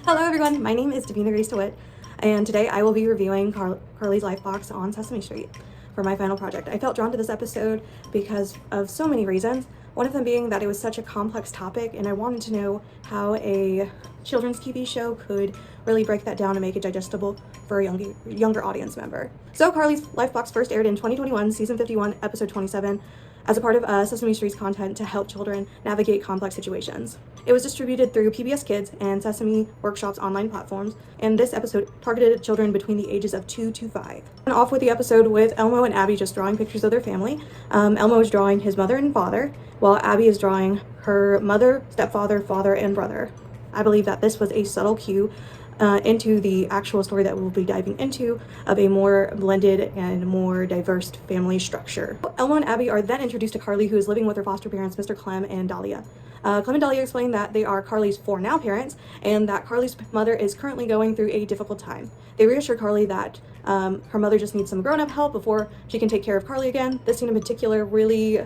Hello everyone, my name is Davina'Grace, and today I will be reviewing Karli's Life box on Sesame Street for my final project. I felt drawn to this episode because of so many reasons, one of them being that it was such a complex topic and I wanted to know how a children's TV show could really break that down and make it digestible for a younger audience member. So Karli's Life box first aired in 2021, season 51, episode 27, as a part of Sesame Street's content to help children navigate complex situations. It was distributed through PBS Kids and Sesame Workshop's online platforms, and this episode targeted children between the ages of 2 to 5. And off with the episode with Elmo and Abby just drawing pictures of their family. Elmo is drawing his mother and father, while Abby is drawing her mother, stepfather, father, and brother. I believe that this was a subtle cue into the actual story that we'll be diving into of a more blended and more diverse family structure. Elmo and Abby are then introduced to Karli, who is living with her foster parents, Mr. Clem and Dahlia. Clem and Dahlia explain that they are Karli's for now parents and that Karli's mother is currently going through a difficult time. They reassure Karli that her mother just needs some grown-up help before she can take care of Karli again. This scene in particular really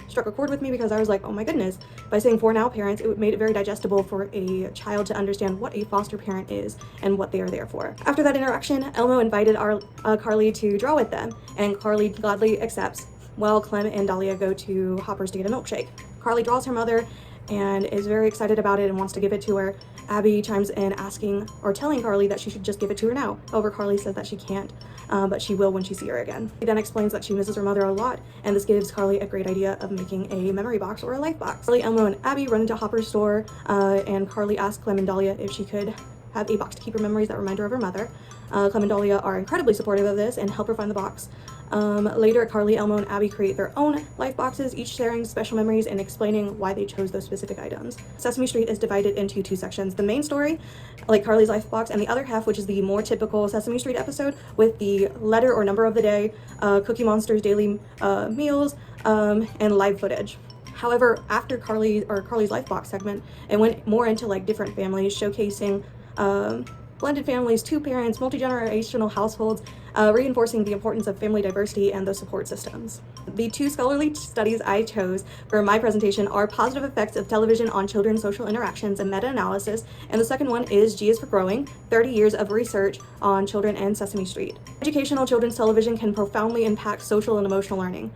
struck a chord with me because I was like, oh my goodness, by saying for now parents, it made it very digestible for a child to understand what a foster parent is and what they are there for. After that interaction, Elmo invited Karli to draw with them, and Karli gladly accepts, while Clem and Dahlia go to Hopper's to get a milkshake. Karli draws her mother and is very excited about it and wants to give it to her. Abby chimes in asking or telling Karli that she should just give it to her now. However, Karli says that she can't, but she will when she sees her again. She then explains that she misses her mother a lot, and this gives Karli a great idea of making a memory box or a life box. Karli, Elmo, and Abby run into Hopper's store, and Karli asks Clem and Dahlia if she could have a box to keep her memories that remind her of her mother. Clem and Dahlia are incredibly supportive of this and help her find the box. Later, Karli, Elmo, and Abby create their own life boxes, each sharing special memories and explaining why they chose those specific items. Sesame Street is divided into two sections: the main story, like Karli's life box, and the other half, which is the more typical Sesame Street episode with the letter or number of the day, Cookie Monster's daily meals, and live footage. However, after Karli's life box segment, it went more into like different families, showcasing blended families, two parents, multi-generational households, reinforcing the importance of family diversity and the support systems. The two scholarly studies I chose for my presentation are Positive Effects of Television on Children's Social Interactions and Meta-Analysis, and the second one is G is for Growing, 30 Years of Research on Children and Sesame Street. Educational children's television can profoundly impact social and emotional learning.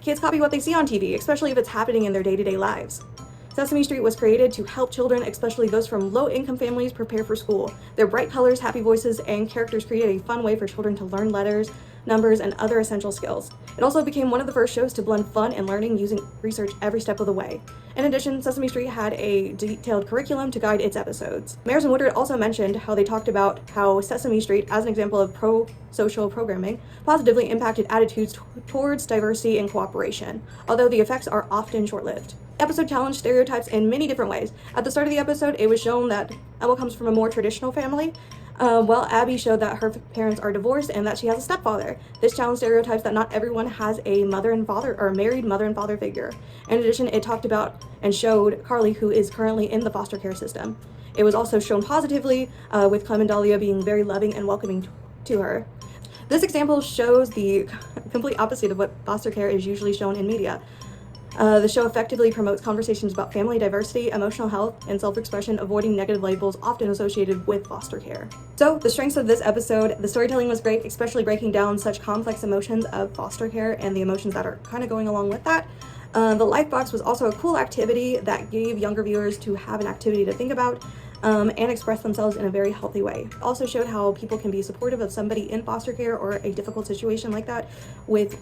Kids copy what they see on TV, especially if it's happening in their day-to-day lives. Sesame Street was created to help children, especially those from low-income families, prepare for school. Their bright colors, happy voices, and characters created a fun way for children to learn letters, numbers, and other essential skills. It also became one of the first shows to blend fun and learning using research every step of the way. In addition, Sesame Street had a detailed curriculum to guide its episodes. Mayers and Woodard also mentioned how they talked about how Sesame Street, as an example of pro-social programming, positively impacted attitudes towards diversity and cooperation, although the effects are often short-lived. The episode challenged stereotypes in many different ways. At the start of the episode, it was shown that Elmo comes from a more traditional family, while Abby showed that her parents are divorced and that she has a stepfather. This challenged stereotypes that not everyone has a mother and father or married mother and father figure. In addition, it talked about and showed Karli, who is currently in the foster care system. It was also shown positively, with Clem and Dahlia being very loving and welcoming to her. This example shows the complete opposite of what foster care is usually shown in media. The show effectively promotes conversations about family diversity, emotional health, and self-expression, avoiding negative labels often associated with foster care. So, the strengths of this episode: the storytelling was great, especially breaking down such complex emotions of foster care and the emotions that are kind of going along with that. The life box was also a cool activity that gave younger viewers to have an activity to think about and express themselves in a very healthy way. It also showed how people can be supportive of somebody in foster care or a difficult situation like that, with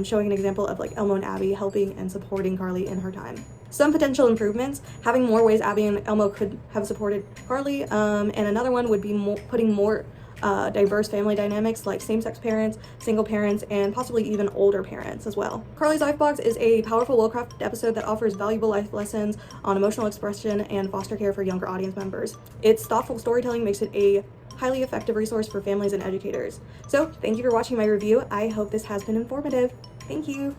showing an example of like Elmo and Abby helping and supporting Karli in her time. Some potential improvements: having more ways Abby and Elmo could have supported Karli, and another one would be putting more diverse family dynamics like same-sex parents, single parents, and possibly even older parents as well. Karli's Life Box is a powerful, well-crafted episode that offers valuable life lessons on emotional expression and foster care for younger audience members. Its thoughtful storytelling makes it a highly effective resource for families and educators. So, thank you for watching my review. I hope this has been informative. Thank you.